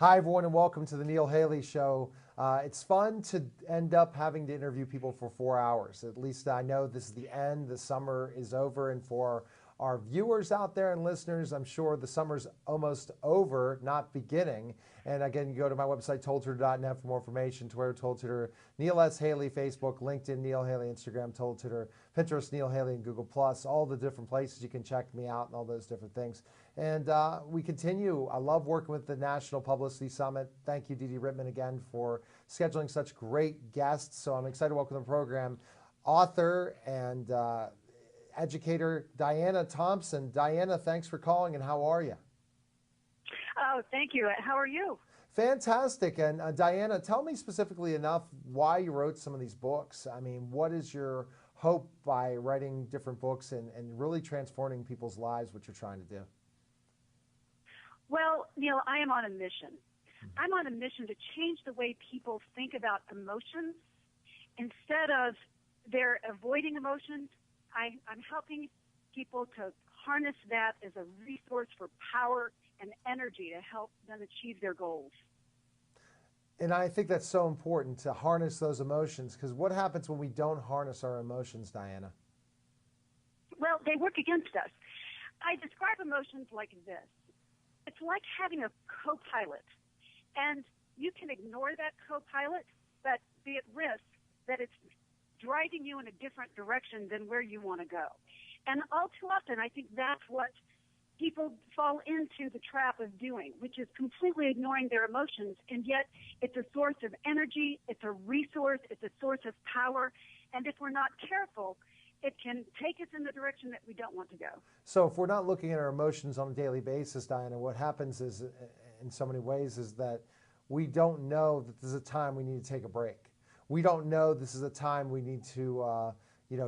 Hi, everyone, and welcome to the Neil Haley Show. It's fun to end up having to interview people for 4 hours. At least I know this is the end. The summer is over, and for our viewers out there and listeners, I'm sure the summer's almost over, not beginning. And again, you go to my website, totaltutor.net for more information. Twitter, Total Tutor, Neil S. Haley, Facebook, LinkedIn, Neil Haley, Instagram, Total Tutor, Pinterest, Neil Haley, and Google+. All the different places you can check me out and all those different things. And we continue. I love working with the National Publicity Summit. Thank you, Dee Dee Rittman, again, for scheduling such great guests. So I'm excited to welcome to the program author and educator Diana Thompson. Diana, thanks for calling, and how are you? Oh, thank you. How are you? Fantastic. And Diana, tell me specifically enough why you wrote some of these books. I mean, what is your hope by writing different books and really transforming people's lives, what you're trying to do? Well, Neil, I am on a mission. I'm on a mission to change the way people think about emotions. Instead of they're avoiding emotions, I'm helping people to harness that as a resource for power and energy to help them achieve their goals. And I think that's so important to harness those emotions, because what happens when we don't harness our emotions, Diana? Well, they work against us. I describe emotions like this. It's like having a co-pilot, and you can ignore that co-pilot, but be at risk that it's driving you in a different direction than where you want to go. And all too often, I think that's what people fall into the trap of doing, which is completely ignoring their emotions, and yet it's a source of energy, it's a resource, it's a source of power, and if we're not careful, it can take us in the direction that we don't want to go. So if we're not looking at our emotions on a daily basis, Diana, what happens is, in so many ways, is that we don't know that there's a time we need to take a break. We don't know this is a time we need to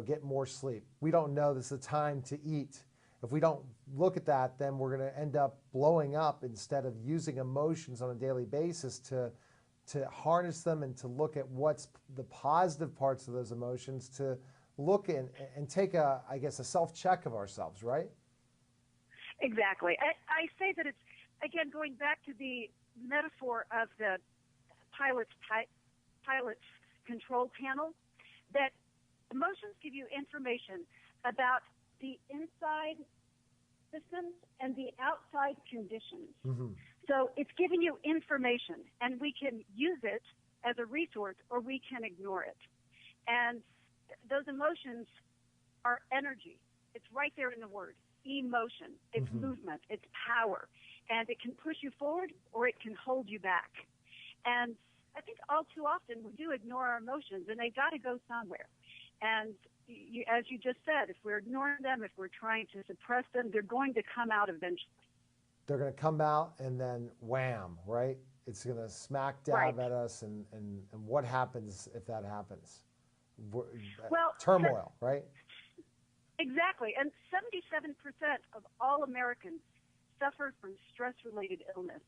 get more sleep. We don't know this is a time to eat. If we don't look at that, then we're going to end up blowing up instead of using emotions on a daily basis to harness them and to look at what's the positive parts of those emotions, to look and take a self-check of ourselves, right? Exactly. I say that it's, again, going back to the metaphor of the pilot's control panel, that emotions give you information about the inside systems and the outside conditions. Mm-hmm. So it's giving you information, and we can use it as a resource or we can ignore it. And those emotions are energy. It's right there in the word, emotion. It's mm-hmm. movement. It's power. And it can push you forward or it can hold you back. And I think all too often we do ignore our emotions, and they got to go somewhere. And as you just said, if we're ignoring them, if we're trying to suppress them, they're going to come out eventually. They're going to come out, and then wham, right? It's going to smack dab at us, and what happens if that happens? Well, turmoil, right? Exactly. And 77% of all Americans suffer from stress-related illness.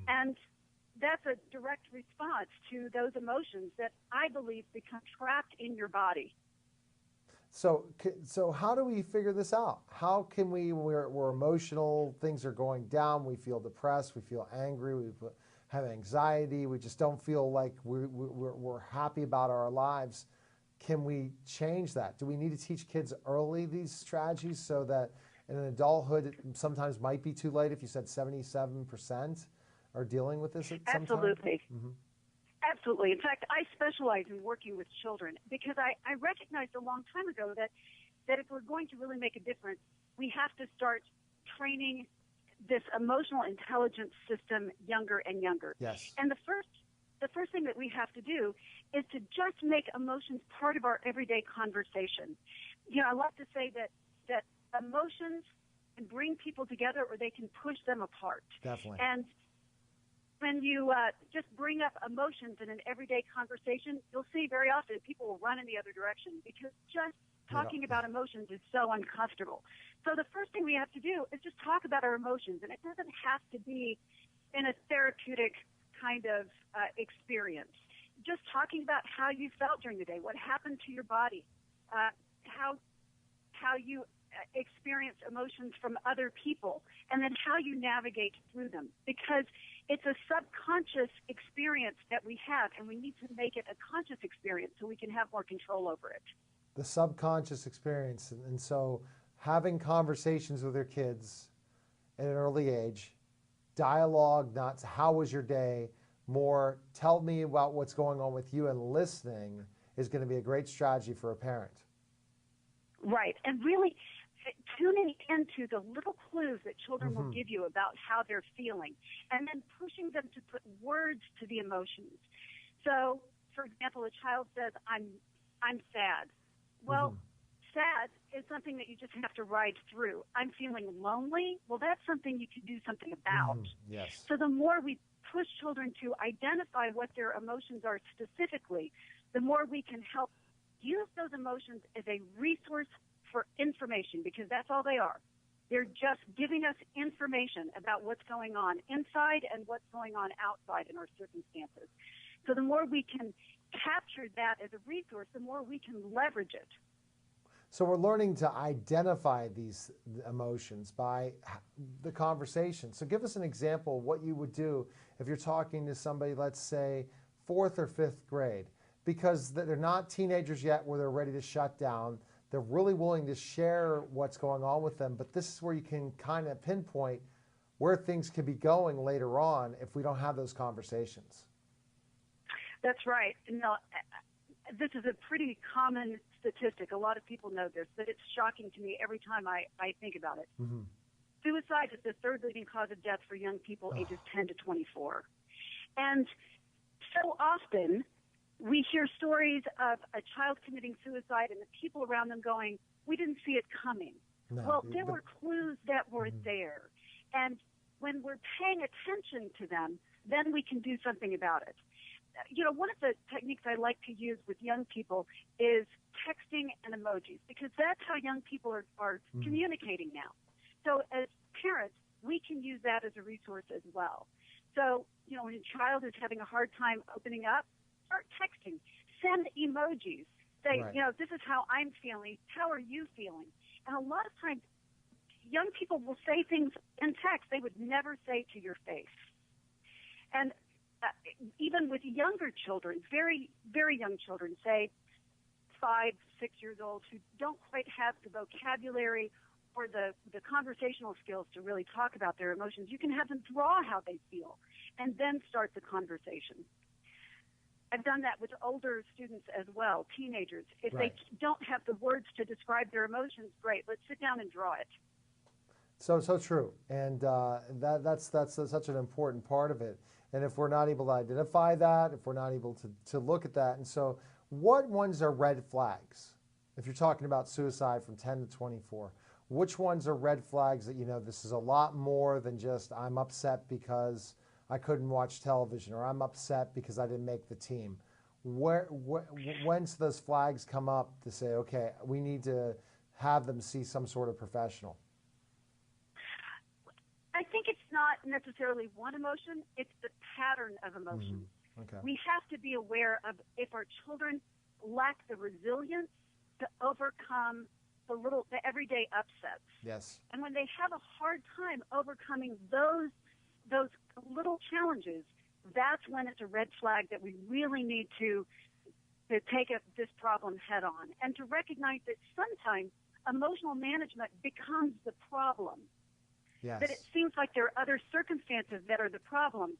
And that's a direct response to those emotions that I believe become trapped in your body. So how do we figure this out? How can we're emotional, things are going down, we feel depressed, we feel angry, we have anxiety, we just don't feel like we're happy about our lives. Can we change that? Do we need to teach kids early these strategies so that in adulthood it sometimes might be too late? If you said 77% are dealing with this at some time? Absolutely. Mm-hmm. Absolutely. In fact, I specialize in working with children because I recognized a long time ago that if we're going to really make a difference, we have to start training this emotional intelligence system younger and younger. Yes. And the first thing that we have to do is to just make emotions part of our everyday conversation. You know, I love to say that emotions can bring people together or they can push them apart. Definitely. And when you just bring up emotions in an everyday conversation, you'll see very often people will run in the other direction because just talking about emotions is so uncomfortable. So the first thing we have to do is just talk about our emotions, and it doesn't have to be in a therapeutic kind of experience. Just talking about how you felt during the day, what happened to your body, how you experience emotions from other people, and then how you navigate through them. Because it's a subconscious experience that we have, and we need to make it a conscious experience so we can have more control over it. The subconscious experience. And so having conversations with your kids at an early age, dialogue, not how was your day, more tell me about what's going on with you, and listening is going to be a great strategy for a parent. Right. And really tuning into the little clues that children will give you about how they're feeling, and then pushing them to put words to the emotions. So, for example, a child says, I'm sad. Well, sad is something that you just have to ride through. I'm feeling lonely. Well, that's something you can do something about. Yes. So the more we push children to identify what their emotions are specifically, the more we can help use those emotions as a resource for information, because that's all they are. They're just giving us information about what's going on inside and what's going on outside in our circumstances. So the more we can capture that as a resource, the more we can leverage it. So we're learning to identify these emotions by the conversation. So give us an example of what you would do if you're talking to somebody, let's say, 4th or 5th grade, because they're not teenagers yet where they're ready to shut down. They're really willing to share what's going on with them, but this is where you can kind of pinpoint where things could be going later on if we don't have those conversations. That's right. No, this is a pretty common statistic. A lot of people know this, but it's shocking to me every time I think about it. Suicide is the 3rd leading cause of death for young people ages 10 to 24. And so often we hear stories of a child committing suicide and the people around them going, we didn't see it coming. No, well, there were clues that were there. And when we're paying attention to them, then we can do something about it. You know, one of the techniques I like to use with young people is texting and emojis, because that's how young people are communicating now. So as parents, we can use that as a resource as well. So, you know, when a child is having a hard time opening up, start texting, send emojis, say, you know, this is how I'm feeling, how are you feeling? And a lot of times, young people will say things in text they would never say to your face. And even with younger children, very, very young children, say 5, 6 years old, who don't quite have the vocabulary or the conversational skills to really talk about their emotions, you can have them draw how they feel and then start the conversation. I've done that with older students as well, teenagers. If they don't have the words to describe their emotions, great, let's sit down and draw it. So true, and that's such an important part of it. And if we're not able to identify that, if we're not able to look at that, and so what ones are red flags? If you're talking about suicide from 10 to 24, which ones are red flags that, you know, this is a lot more than just I'm upset because I couldn't watch television, or I'm upset because I didn't make the team? When's those flags come up to say, okay, we need to have them see some sort of professional? I think it's not necessarily one emotion, it's the pattern of emotions. Okay. We have to be aware of if our children lack the resilience to overcome the everyday upsets. Yes. And when they have a hard time overcoming those little challenges, that's when it's a red flag that we really need to take this problem head on, and to recognize that sometimes emotional management becomes the problem. Yes. That it seems like there are other circumstances that are the problem,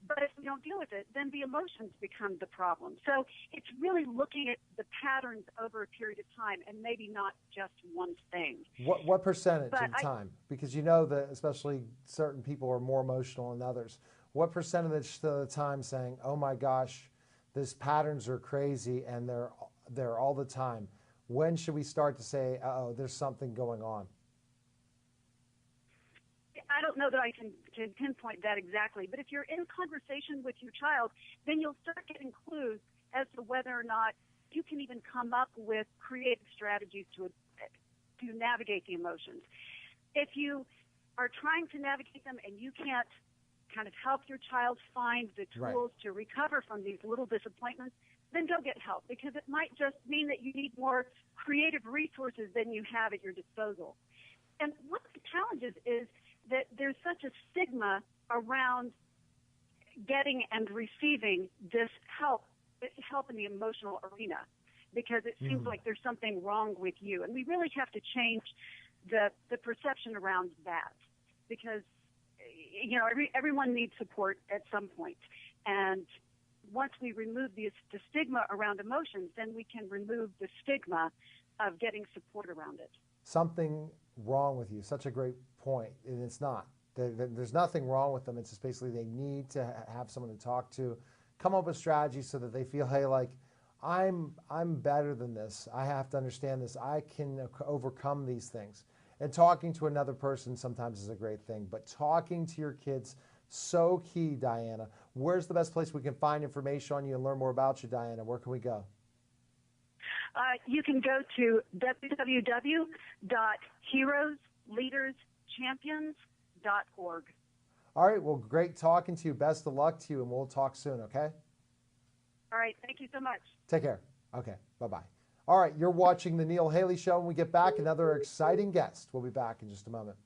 but if we don't deal with it, then the emotions become the problem. So it's really looking at the patterns over a period of time, and maybe not just one thing. What percentage of time? Because you know that especially certain people are more emotional than others. What percentage of the time saying, oh my gosh, these patterns are crazy and they're all the time? When should we start to say, uh-oh, there's something going on? I don't know that I can pinpoint that exactly, but if you're in conversation with your child, then you'll start getting clues as to whether or not you can even come up with creative strategies to navigate the emotions. If you are trying to navigate them and you can't kind of help your child find the tools to recover from these little disappointments, then go get help, because it might just mean that you need more creative resources than you have at your disposal. And one of the challenges is that there's such a stigma around getting and receiving this help in the emotional arena, because it seems like there's something wrong with you. And we really have to change the perception around that, because, you know, everyone needs support at some point. And once we remove the stigma around emotions, then we can remove the stigma of getting support around it. Something wrong with you. Such a great point. And it's not. There's nothing wrong with them. It's just basically they need to have someone to talk to, come up with strategies so that they feel, hey, like, I'm better than this. I have to understand this. I can overcome these things. And talking to another person sometimes is a great thing. But talking to your kids, so key, Diana. Where's the best place we can find information on you and learn more about you, Diana? Where can we go? You can go to www.heroesleaderschampions.org. All right. Well, great talking to you. Best of luck to you, and we'll talk soon, okay? All right. Thank you so much. Take care. Okay. Bye-bye. All right. You're watching The Neil Haley Show. When we get back, another exciting guest. We'll be back in just a moment.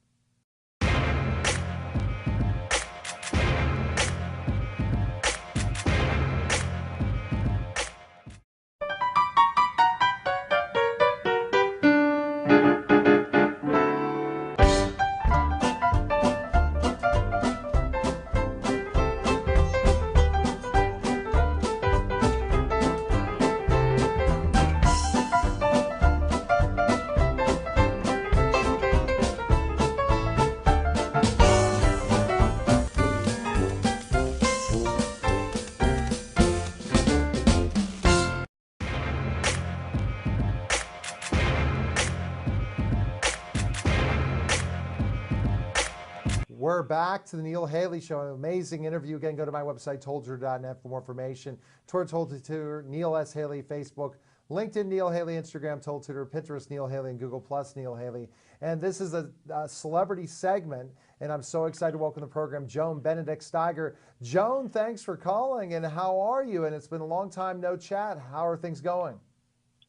We're back to the Neil Haley Show. An amazing interview. Again, go to my website, totaltutor.net for more information. Total Tutor, Neil S. Haley, Facebook, LinkedIn, Neil Haley, Instagram, Total Tutor, Pinterest, Neil Haley, and Google Plus, Neil Haley. And this is a celebrity segment, and I'm so excited to welcome to the program Joan Benedict Steiger. Joan, thanks for calling, and how are you? And it's been a long time no chat. How are things going?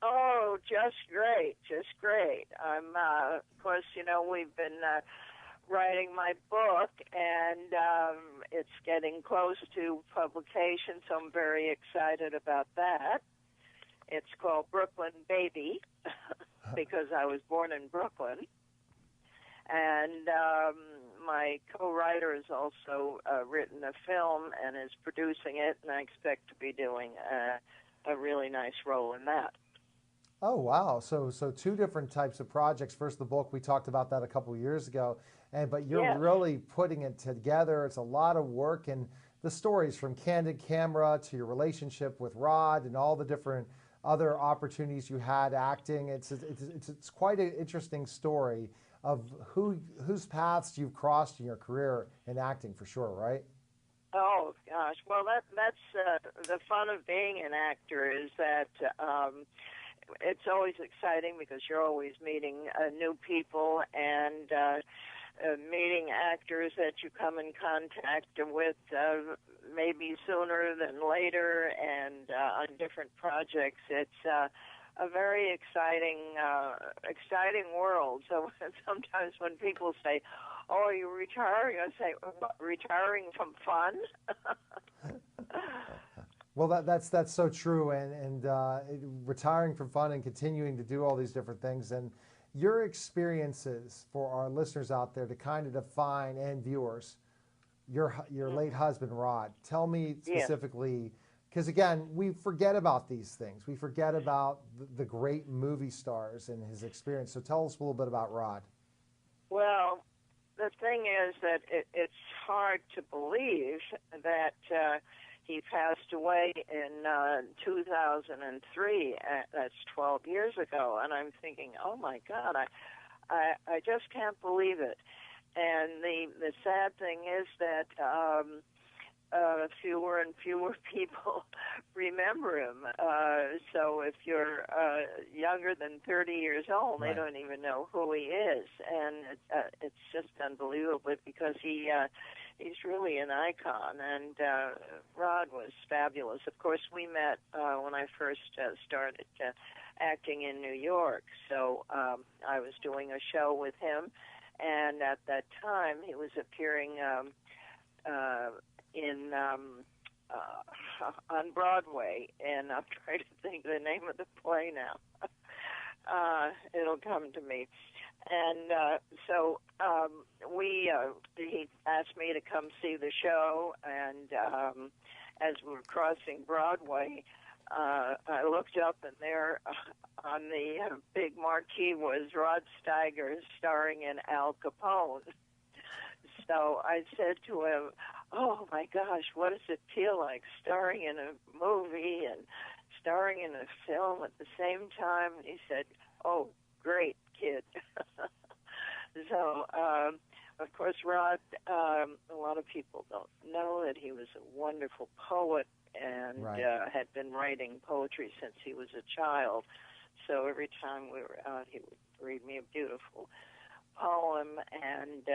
Oh, just great, just great. I'm, of course, you know, we've been writing my book, and it's getting close to publication, so I'm very excited about that. It's called Brooklyn Baby, because I was born in Brooklyn. And my co-writer has also written a film and is producing it, and I expect to be doing a really nice role in that. Oh, wow. So two different types of projects. First, the book, we talked about that a couple of years ago, but you're really putting it together. It's a lot of work, and the stories from Candid Camera to your relationship with Rod and all the different other opportunities you had acting. It's quite an interesting story of whose paths you've crossed in your career in acting, for sure, right? Oh, gosh. Well, that's the fun of being an actor, is that it's always exciting because you're always meeting new people and meeting actors that you come in contact with maybe sooner than later, and on different projects. It's a very exciting world. So sometimes when people say, "Oh, are you retiring?" I say, "Retiring from fun." Well, that's so true, and retiring from fun and continuing to do all these different things, and your experiences for our listeners out there to kind of define, and viewers, your late husband, Rod. Tell me specifically, because again, we forget about these things. We forget about the great movie stars and his experience. So tell us a little bit about Rod. Well, the thing is that it's hard to believe that he passed away in 2003. That's 12 years ago. And I'm thinking, oh, my God, I just can't believe it. And the sad thing is that fewer and fewer people remember him. So if you're younger than 30 years old, they don't even know who he is. And it's just unbelievable because he's really an icon. And Rod was fabulous. Of course, we met when I first started acting in New York. So I was doing a show with him. And at that time, he was appearing on Broadway, and I'm trying to think the name of the play now. It'll come to me. And so he asked me to come see the show, and as we were crossing Broadway, I looked up, and there on the big marquee was Rod Steiger starring in Al Capone. So I said to him, "Oh my gosh, what does it feel like starring in a movie and starring in a film at the same time?" And he said, "Oh, great, kid." So, of course, Rod, a lot of people don't know that he was a wonderful poet and had been writing poetry since he was a child. So every time we were out, he would read me a beautiful poem. And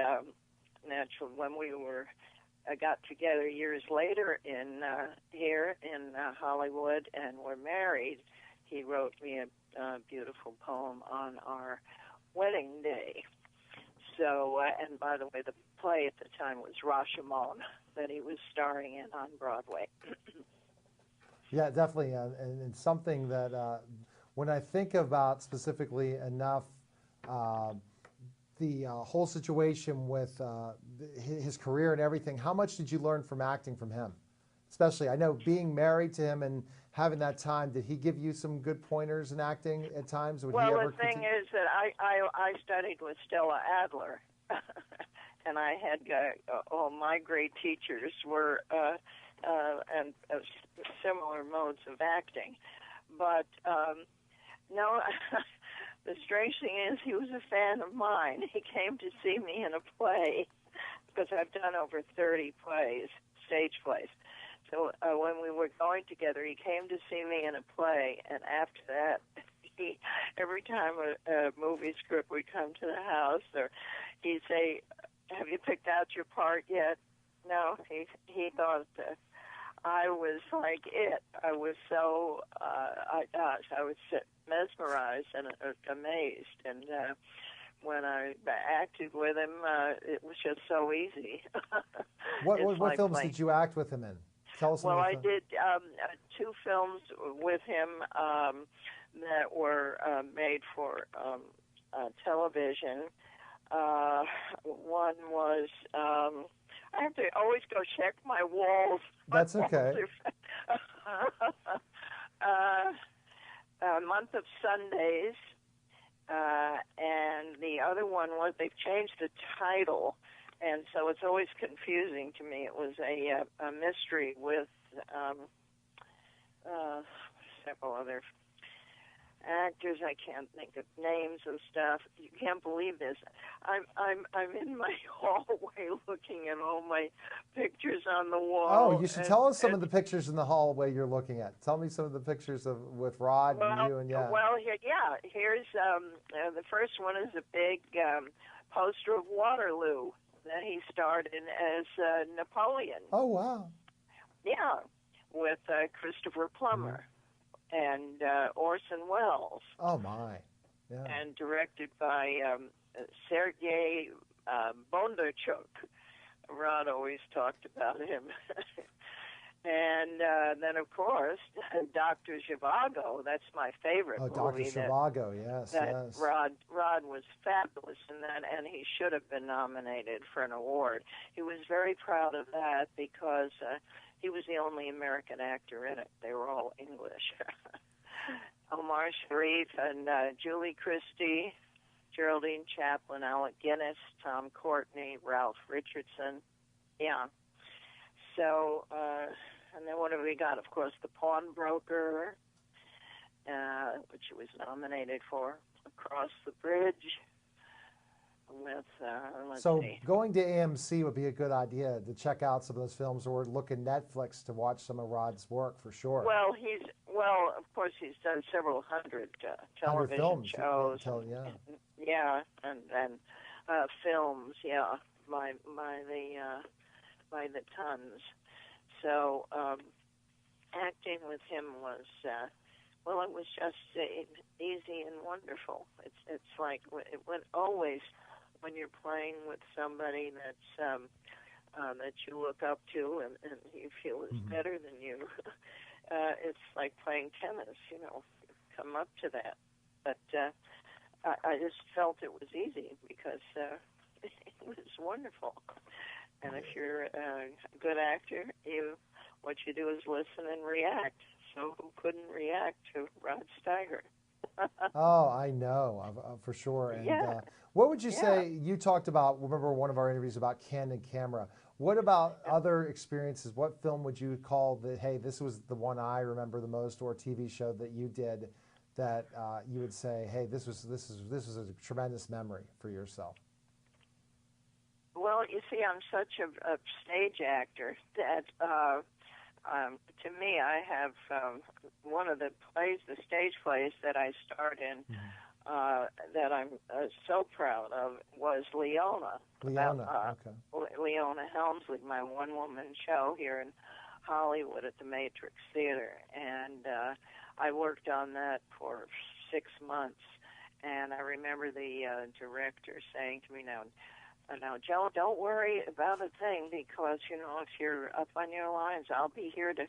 naturally, when we got together years later here in Hollywood and were married, he wrote me a beautiful poem on our wedding day. So, and by the way, the play at the time was Rashomon that he was starring in on Broadway. Yeah, definitely, and something that when I think about specifically enough the whole situation with his career and everything, how much did you learn from acting from him? Especially, I know being married to him and having that time, did he give you some good pointers in acting at times? Well, the thing is that I studied with Stella Adler, and I had all my great teachers were and similar modes of acting. But no, the strange thing is he was a fan of mine. He came to see me in a play because I've done over 30 plays, stage plays. So when we were going together, he came to see me in a play, and after that, every time a movie script would come to the house, or he'd say, "Have you picked out your part yet?" No, he thought that I was like it. I was so, I was mesmerized and amazed, and when I acted with him, it was just so easy. What films did you act with him in? Tell us. Well, I did 2 films with him that were made for television. One was, I have to always go check my walls. That's okay. Month of Sundays, and the other one was, they've changed the title, and so it's always confusing to me. It was a mystery with several other actors. I can't think of names of stuff. You can't believe this. I'm in my hallway looking at all my pictures on the wall. Oh, you should tell us some of the pictures in the hallway you're looking at. Tell me some of the pictures with Rod and you and Well, here's the first one is a big poster of Waterloo that he starred in as Napoleon. Oh, wow. Yeah, with Christopher Plummer. And Orson Welles. Oh, my. Yeah. And directed by Sergei Bondarchuk. Rod always talked about him. And then, of course, Dr. Zhivago. That's my favorite movie. Oh, Dr. Zhivago, yes. Rod was fabulous in that, and he should have been nominated for an award. He was very proud of that because he was the only American actor in it. They were all English. Omar Sharif and Julie Christie, Geraldine Chaplin, Alec Guinness, Tom Courtney, Ralph Richardson. Yeah. So, and then what have we got? Of course, The Pawnbroker, which he was nominated for, Across the Bridge. With, so going to AMC would be a good idea to check out some of those films, or look at Netflix to watch some of Rod's work for sure. Well, of course, he's done several hundred television films, shows. And films, by the tons. So acting with him was, it was just easy and wonderful. It's like it went always. When you're playing with somebody that's that you look up to and you feel is better than you. It's like playing tennis, you know, come up to that. But I just felt it was easy because it was wonderful. And if you're a good actor, what you do is listen and react. So who couldn't react to Rod Steiger? Oh, I know, for sure. And what would you say, you talked about, remember one of our interviews about candid camera. What about other experiences? What film would you call the, hey, this was the one I remember the most, or TV show that you did that you would say, hey, this was a tremendous memory for yourself? Well, you see, I'm such a stage actor that to me, I have one of the plays, the stage plays that I starred in that I'm so proud of was Leona. Leona, okay. Leona Helmsley, my one-woman show here in Hollywood at the Matrix Theater. And I worked on that for 6 months. And I remember the director saying to me, now, Joe, don't worry about a thing because, you know, if you're up on your lines, I'll be here to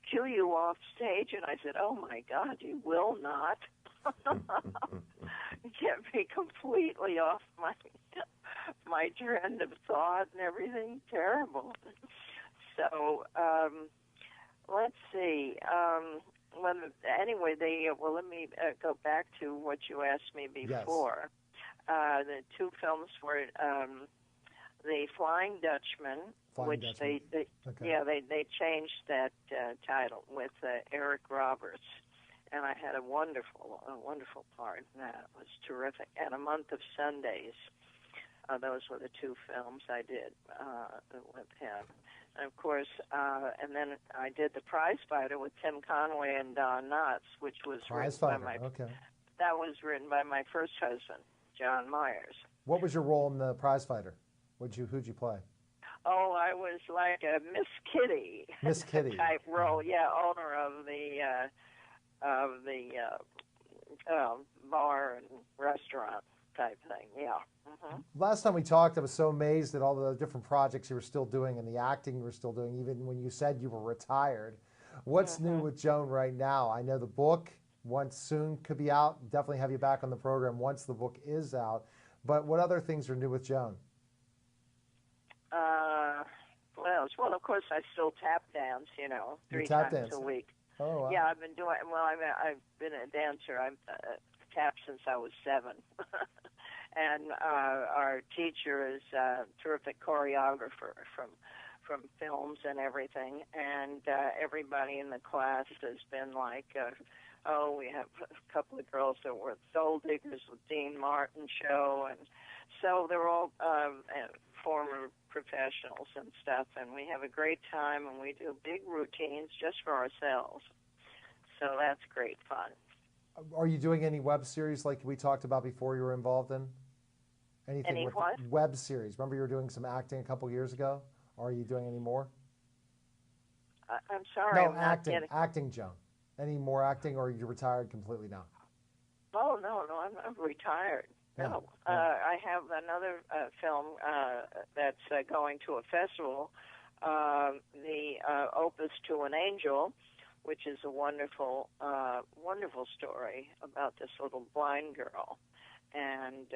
cue you off stage. And I said, oh, my God, you will not. Get me completely off my trend of thought and everything. Terrible. So let's see. Anyway, let me go back to what you asked me before. Yes. The two films were The Flying Dutchman, they changed that title with Eric Roberts, and I had a wonderful part in that. It was terrific. And A Month of Sundays. Those were the two films I did with him. And of course, and then I did The Prize Fighter with Tim Conway and Don Knotts, which was that was written by my first husband, John Myers. What was your role in The Prize Fighter? Who'd you play? Oh, I was like a Miss Kitty. Miss Kitty type role, owner of the bar and restaurant type thing, Last time we talked, I was so amazed at all the different projects you were still doing and the acting you were still doing, even when you said you were retired. What's new with Joan right now? I know the book, once soon, could be out. Definitely have you back on the program once the book is out. But what other things are new with Joan? Well, of course, I still tap dance, 3 times a week. Oh, wow. Yeah, I've been doing, I've been a dancer. I've tapped since I was 7. And our teacher is a terrific choreographer from films and everything. And everybody in the class has been like, we have a couple of girls that were Soul Diggers with Dean Martin show. And so they're all former professionals and stuff. And we have a great time, and we do big routines just for ourselves. So that's great fun. Are you doing any web series like we talked about before you were involved in? Anything with what? Web series? Remember you were doing some acting a couple years ago? Are you doing any more? I'm sorry. No, acting, Joan. Any more acting, or are you retired completely now? Oh, no, I'm retired. No. I have another film that's going to a festival, the Opus to an Angel, which is a wonderful story about this little blind girl. And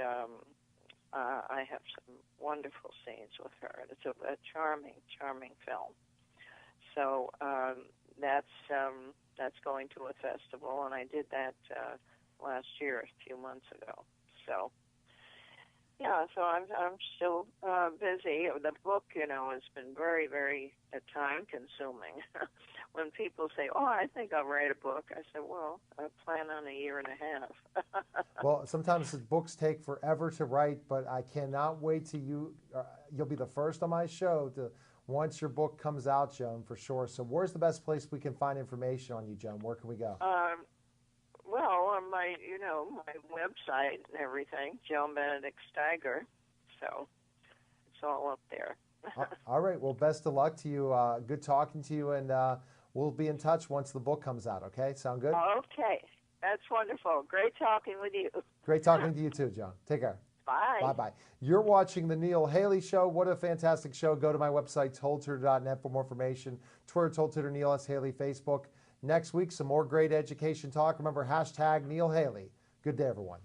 I have some wonderful scenes with her. It's a charming film. So that's going to a festival, and I did that last year, a few months ago. So so I'm still busy. The book, has been very, very time-consuming. When people say, "Oh, I think I'll write a book," I say, "Well, I plan on 1.5 years." Well, sometimes the books take forever to write, but I cannot wait till you'll be the first on my show once your book comes out, Joan, for sure. So where's the best place we can find information on you, Joan? Where can we go? Well, on my website and everything, Joan Benedict Steiger. So it's all up there. All right. Well, best of luck to you. Good talking to you, and we'll be in touch once the book comes out, okay? Sound good? Okay. That's wonderful. Great talking with you. Great talking to you too, Joan. Take care. Bye. Bye-bye. You're watching The Neil Haley Show. What a fantastic show. Go to my website, totaltutor.net, for more information. Twitter, Total Tutor Neil S. Haley, Facebook. Next week, some more great education talk. Remember, #Neil Haley. Good day, everyone.